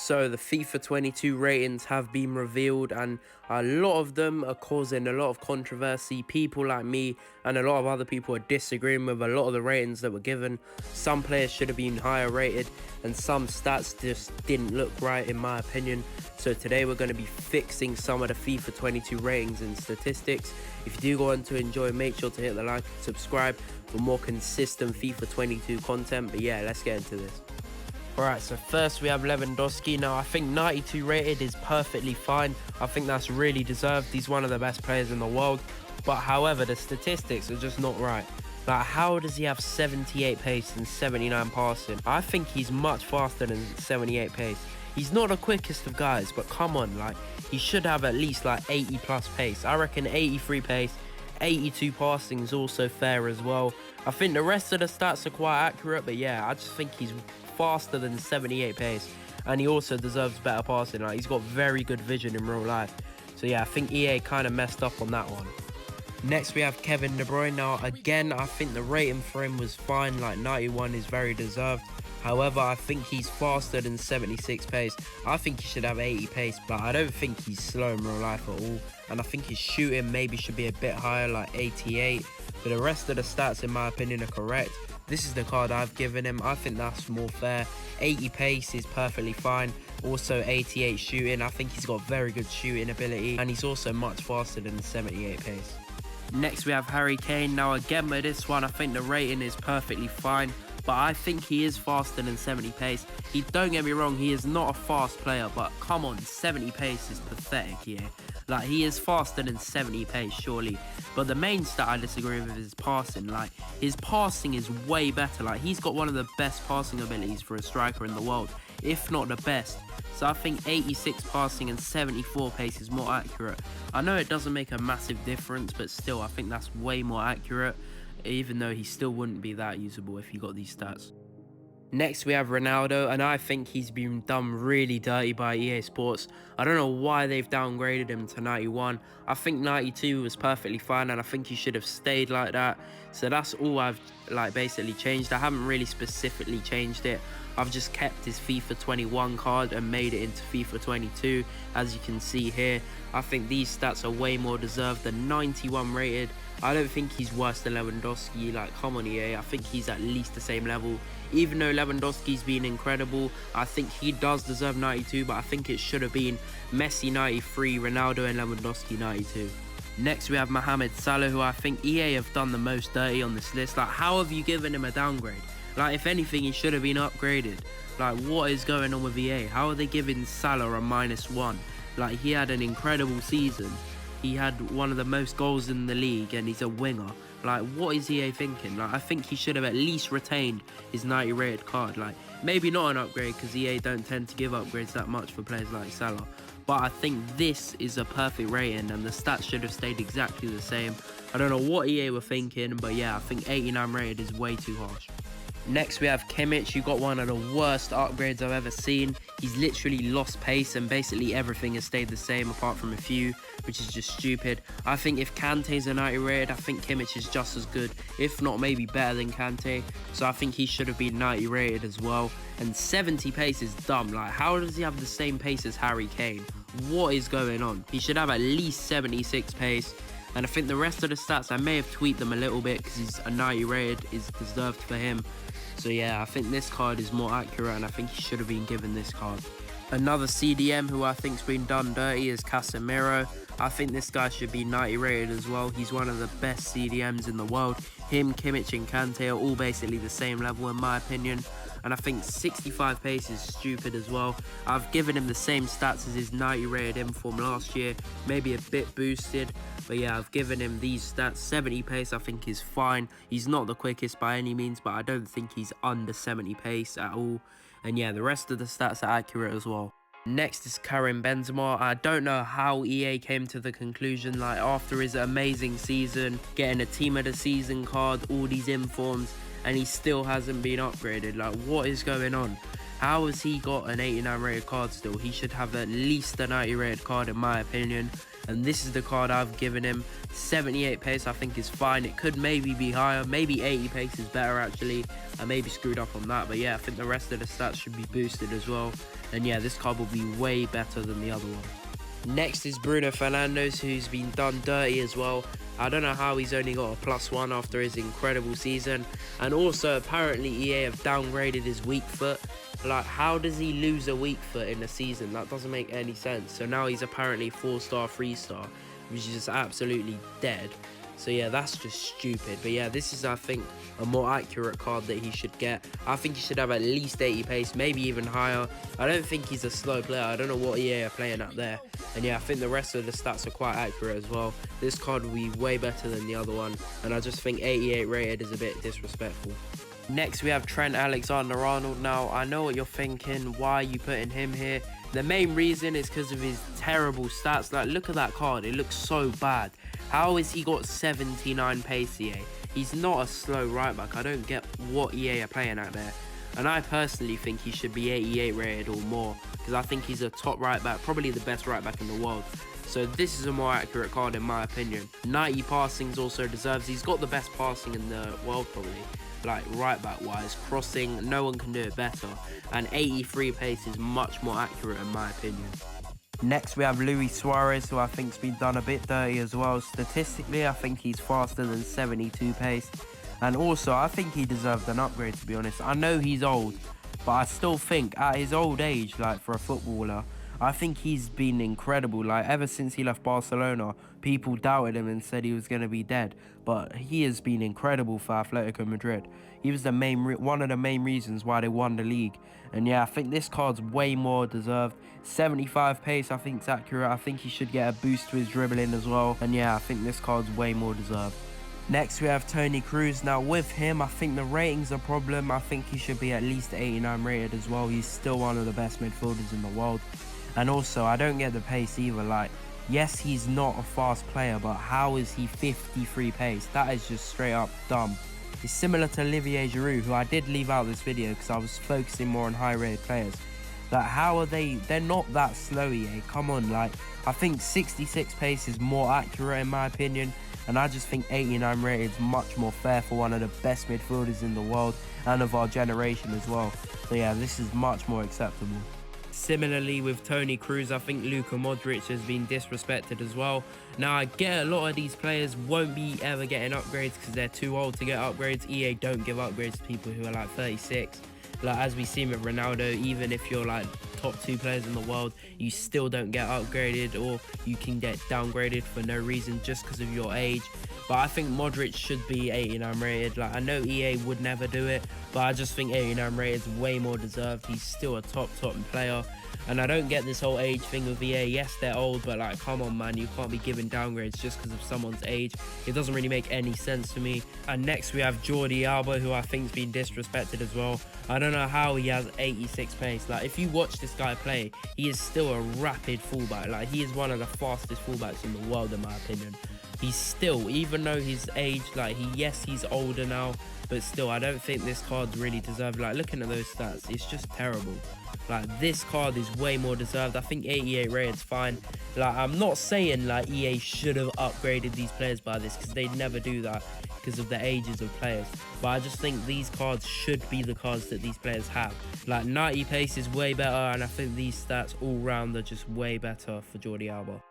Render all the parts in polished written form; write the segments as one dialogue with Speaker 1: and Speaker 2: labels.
Speaker 1: So the FIFA 22 ratings have been revealed, and a lot of them are causing a lot of controversy. People like me and a lot of other people are disagreeing with a lot of the ratings that were given. Some players should have been higher rated and some stats just didn't look right in my opinion. So today we're going to be fixing some of the FIFA 22 ratings and statistics. If you do go on to enjoy, make sure to hit the like and subscribe for more consistent FIFA 22 content. But yeah, let's get into this. Alright, so first we have Lewandowski. Now I think 92 rated is perfectly fine. I think that's really deserved. He's one of the best players in the world. But however, the statistics are just not right. Like, how does he have 78 pace and 79 passing? I think he's much faster than 78 pace. He's not the quickest of guys, but come on, like, he should have at least like 80 plus pace. I reckon 83 pace, 82 passing is also fair as well. I think the rest of the stats are quite accurate, but yeah, I just think he's faster than 78 pace, and he also deserves better passing. Like, he's got very good vision in real life. So yeah, I think EA kind of messed up on that one. Next we have Kevin De Bruyne. Now again, I think the rating for him was fine. Like, 91 is very deserved. However, I think he's faster than 76 pace. I think he should have 80 pace, but I don't think he's slow in real life at all. And I think his shooting maybe should be a bit higher, like 88. But the rest of the stats, in my opinion, are correct. This is the card I've given him. I think that's more fair. 80 pace is perfectly fine. Also 88 shooting. I think he's got very good shooting ability. And he's also much faster than 78 pace. Next we have Harry Kane. Now again with this one, I think the rating is perfectly fine. But I think he is faster than 70 pace. Don't get me wrong, he is not a fast player. But come on, 70 pace is pathetic here. Like, he is faster than 70 pace, surely. But the main stat I disagree with is passing. Like, his passing is way better. Like, he's got one of the best passing abilities for a striker in the world, if not the best. So I think 86 passing and 74 pace is more accurate. I know it doesn't make a massive difference, but still, I think that's way more accurate, even though he still wouldn't be that usable if he got these stats. Next we have Ronaldo, and I think he's been done really dirty by EA Sports. I don't know why they've downgraded him to 91. I think 92 was perfectly fine, and I think he should have stayed like that. So that's all I've basically changed. I haven't really specifically changed it. I've just kept his FIFA 21 card and made it into FIFA 22, as you can see here. I think these stats are way more deserved than 91 rated. I don't think he's worse than Lewandowski. Like, come on EA, I think he's at least the same level. Even though Lewandowski's been incredible, I think he does deserve 92, but I think it should have been Messi 93, Ronaldo and Lewandowski 92. Next we have Mohamed Salah, who I think EA have done the most dirty on this list. Like, how have you given him a downgrade? Like, if anything, he should have been upgraded. Like, what is going on with EA? How are they giving Salah a -1? Like, he had an incredible season. He had one of the most goals in the league, and he's a winger. Like, what is EA thinking? Like, I think he should have at least retained his 90 rated card. Like, maybe not an upgrade, because EA don't tend to give upgrades that much for players like Salah. But I think this is a perfect rating, and the stats should have stayed exactly the same. I don't know what EA were thinking, but yeah, I think 89 rated is way too harsh. Next we have Kimmich, who got one of the worst upgrades I've ever seen. He's literally lost pace, and basically everything has stayed the same apart from a few, which is just stupid. I think if Kante's a 90 rated, I think Kimmich is just as good, if not maybe better than Kante. So I think he should have been 90 rated as well. And 70 pace is dumb. Like, how does he have the same pace as Harry Kane? What is going on? He should have at least 76 pace. And I think the rest of the stats, I may have tweaked them a little bit because he's a 90 rated is deserved for him. So yeah, I think this card is more accurate, and I think he should have been given this card. Another CDM who I think's been done dirty is Casemiro. I think this guy should be 90 rated as well. He's one of the best CDMs in the world. Him, Kimmich and Kante are all basically the same level in my opinion. And I think 65 pace is stupid as well. I've given him the same stats as his 90 rated inform last year, maybe a bit boosted. But yeah, I've given him these stats. 70 pace I think is fine. He's not the quickest by any means, but I don't think he's under 70 pace at all. And yeah, the rest of the stats are accurate as well. Next is Karim Benzema. I don't know how EA came to the conclusion, like, after his amazing season, getting a team of the season card, all these informs, and he still hasn't been upgraded. Like, what is going on? How has he got an 89 rated card still? He should have at least a 90 rated card in my opinion. and this is the card I've given him. 78 pace I think is fine. It could maybe be higher, maybe 80 pace is better actually. I may be screwed up on that, but yeah, I think the rest of the stats should be boosted as well. And yeah, this card will be way better than the other one. Next is Bruno Fernandes, who's been done dirty as well. I don't know how he's only got a +1 after his incredible season. And also, apparently EA have downgraded his weak foot. Like, how does he lose a weak foot in a season? That doesn't make any sense. So now he's apparently 4-star, 3-star, which is just absolutely dead. So yeah, that's just stupid. But yeah, this is, I think, a more accurate card that he should get. I think he should have at least 80 pace, maybe even higher. I don't think he's a slow player. I don't know what EA are playing up there. And yeah, I think the rest of the stats are quite accurate as well. This card will be way better than the other one. And I just think 88 rated is a bit disrespectful. Next, we have Trent Alexander-Arnold. Now, I know what you're thinking. Why are you putting him here? The main reason is because of his terrible stats. Like, look at that card. It looks so bad. How has he got 79 pace, EA? He's not a slow right back. I don't get what EA are playing out there. And I personally think he should be 88 rated or more, because I think he's a top right back, probably the best right back in the world. So this is a more accurate card in my opinion. 90 passings also deserves. He's got the best passing in the world probably. Like right back wise, crossing, no one can do it better. And 83 pace is much more accurate in my opinion. Next we have Luis Suarez, who I think's been done a bit dirty as well. Statistically, I think he's faster than 72 pace. And also, I think he deserved an upgrade, to be honest. I know he's old, but I still think at his old age, like for a footballer, I think he's been incredible. Like ever since he left Barcelona, people doubted him and said he was going to be dead. But he has been incredible for Atletico Madrid. He was the one of the main reasons why they won the league. And yeah, I think this card's way more deserved. 75 pace, I think is accurate. I think he should get a boost to his dribbling as well. And yeah, I think this card's way more deserved. Next, we have Toni Kroos. Now, with him, I think the rating's a problem. I think he should be at least 89 rated as well. He's still one of the best midfielders in the world. And also, I don't get the pace either. Like, yes, he's not a fast player, but how is he 53 pace? That is just straight up dumb. It's similar to Olivier Giroud, who I did leave out this video because I was focusing more on high-rated players. Like, how are they? They're not that slow, EA. Come on, like, I think 66 pace is more accurate in my opinion. And I just think 89 rated is much more fair for one of the best midfielders in the world and of our generation as well. So yeah, this is much more acceptable. Similarly with Toni Kroos, I think Luka Modric has been disrespected as well. Now I get a lot of these players won't be ever getting upgrades because they're too old to get upgrades. EA don't give upgrades to people who are like 36. Like as we see with Ronaldo, even if you're like top 2 players in the world, you still don't get upgraded, or you can get downgraded for no reason just because of your age. But I think Modric should be 89 rated. Like I know EA would never do it, but I just think 89 rated is way more deserved. He's still a top player. And I don't get this whole age thing with EA. Yes, they're old, but like, come on, man. You can't be giving downgrades just because of someone's age. It doesn't really make any sense to me. And next, we have JORDI ALBA, who I think's been disrespected as well. I don't know how he has 86 pace. Like, if you watch this guy play, he is still a rapid fullback. Like, he is one of the fastest fullbacks in the world, in my opinion. He's still, even though his age, like, yes, he's older now, but still, I don't think this card's really deserved. Like, looking at those stats, it's just terrible. Like, this card is way more deserved. I think 88 rated's fine. Like, I'm not saying, like, EA should have upgraded these players by this, because they'd never do that because of the ages of players. But I just think these cards should be the cards that these players have. Like, 90 pace is way better, and I think these stats all round are just way better for JORDI ALBA.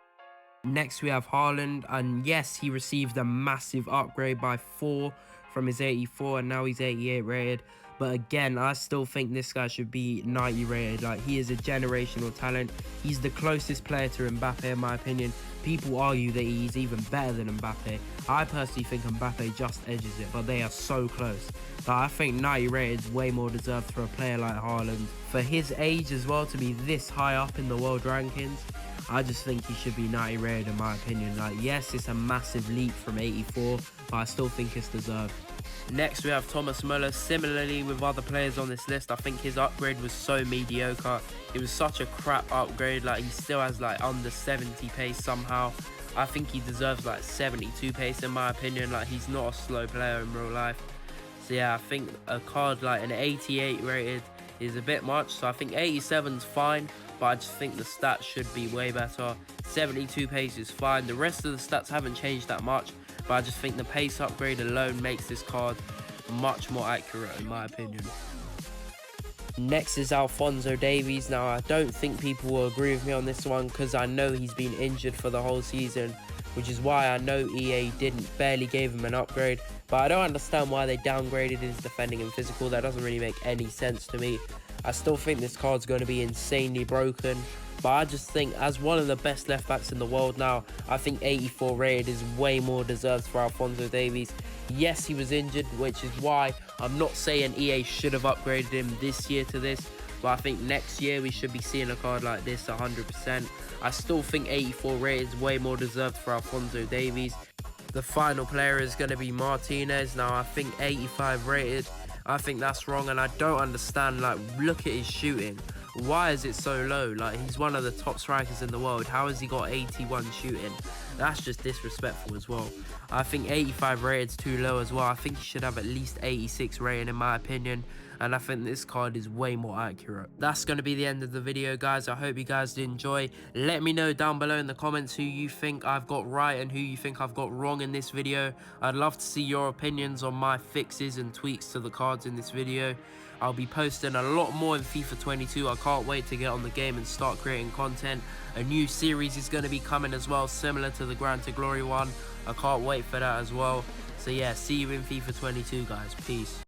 Speaker 1: Next, we have Haaland, and yes, he received a massive upgrade by 4 from his 84, and now he's 88 rated. But again, I still think this guy should be 90 rated. Like, he is a generational talent. He's the closest player to Mbappe, in my opinion. People argue that he's even better than Mbappe. I personally think Mbappe just edges it, but they are so close. But I think 90 rated is way more deserved for a player like Haaland. For his age as well, to be this high up in the world rankings, I just think he should be 90 rated in my opinion. Like, yes, it's a massive leap from 84, but I still think it's deserved. Next, we have Thomas Müller. Similarly with other players on this list, I think his upgrade was so mediocre. It was such a crap upgrade. Like, he still has like under 70 pace somehow. I think he deserves like 72 pace in my opinion. Like, he's not a slow player in real life. So yeah, I think a card like an 88 rated is a bit much. So I think 87's fine. but I just think the stats should be way better. 72 pace is fine. The rest of the stats haven't changed that much, but I just think the pace upgrade alone makes this card much more accurate in my opinion. Next is Alphonso Davies. Now, I don't think people will agree with me on this one because I know he's been injured for the whole season, which is why I know EA barely gave him an upgrade. But I don't understand why they downgraded his defending and physical. That doesn't really make any sense to me. I still think this card's going to be insanely broken. But I just think as one of the best left backs in the world now, I think 84 rated is way more deserved for Alphonso Davies. Yes, he was injured, which is why I'm not saying EA should have upgraded him this year to this. But I think next year we should be seeing a card like this 100%. I still think 84 rated is way more deserved for Alphonso Davies. The final player is going to be Martinez. Now, I think 85 rated. I think that's wrong, and I don't understand. Like, look at his shooting. Why is it so low? Like, he's one of the top strikers in the world. How has he got 81 shooting? That's just disrespectful as well. I think 85 rated is too low as well. I think he should have at least 86 rating in my opinion. And I think this card is way more accurate. That's going to be the end of the video, guys. I hope you guys did enjoy. Let me know down below in the comments who you think I've got right and who you think I've got wrong in this video. I'd love to see your opinions on my fixes and tweaks to the cards in this video. I'll be posting a lot more in FIFA 22. I can't wait to get on the game and start creating content. A new series is going to be coming as well, similar to the Grand to Glory one. I can't wait for that as well. So yeah, see you in FIFA 22, guys. Peace.